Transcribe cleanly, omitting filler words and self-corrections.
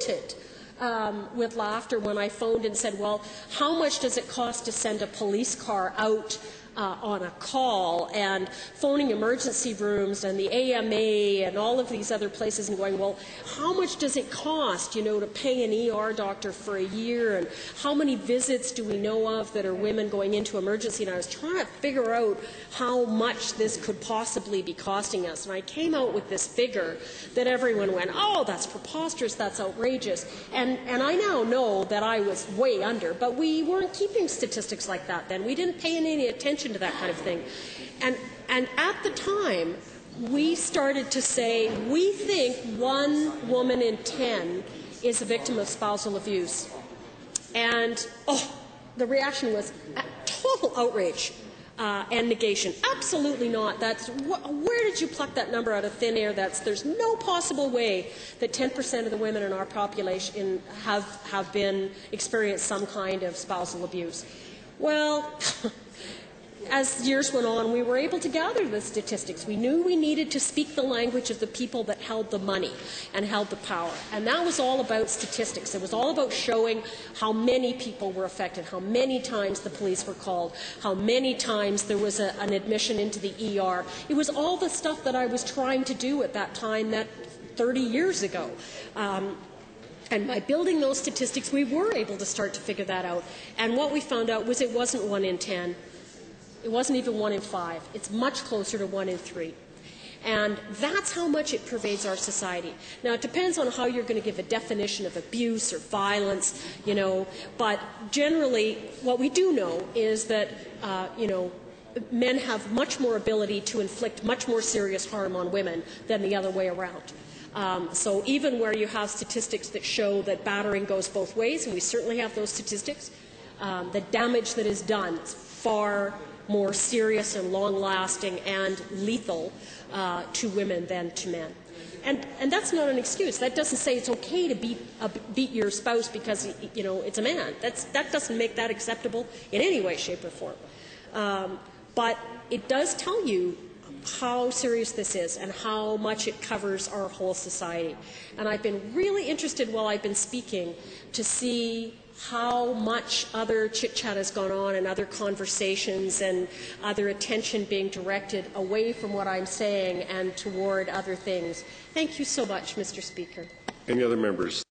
wilted with laughter when I phoned and said, well, how much does it cost to send a police car out on a call, and phoning emergency rooms and the AMA and all of these other places, and going, well, how much does it cost, you know, to pay an ER doctor for a year, and how many visits do we know of that are women going into emergency? And I was trying to figure out how much this could possibly be costing us, and I came out with this figure that everyone went, oh, that's preposterous, that's outrageous, and I now know that I was way under, but we weren't keeping statistics like that then. We didn't pay any attention to that kind of thing. And at the time, we started to say, we think 1 woman in 10 is a victim of spousal abuse. And, the reaction was total outrage and negation. Absolutely not. Where did you pluck that number out of thin air? There's no possible way that 10% of the women in our population have been experienced some kind of spousal abuse. Well, as years went on, we were able to gather the statistics. We knew we needed to speak the language of the people that held the money and held the power. And that was all about statistics. It was all about showing how many people were affected, how many times the police were called, how many times there was an admission into the ER. It was all the stuff that I was trying to do at that time, that 30 years ago. And by building those statistics, we were able to start to figure that out. And what we found out was it wasn't 1 in 10. It wasn't even 1 in 5. It's much closer to 1 in 3. And that's how much it pervades our society. Now, it depends on how you're going to give a definition of abuse or violence, you know, but generally what we do know is that, men have much more ability to inflict much more serious harm on women than the other way around. So even where you have statistics that show that battering goes both ways, and we certainly have those statistics, the damage that is done is far more serious and long-lasting and lethal to women than to men. And that's not an excuse. That doesn't say it's okay to beat your spouse because, you know, it's a man. That doesn't make that acceptable in any way, shape, or form. But it does tell you how serious this is and how much it covers our whole society. And I've been really interested while I've been speaking to see how much other chit-chat has gone on and other conversations and other attention being directed away from what I'm saying and toward other things. Thank you so much, Mr. Speaker. Any other members?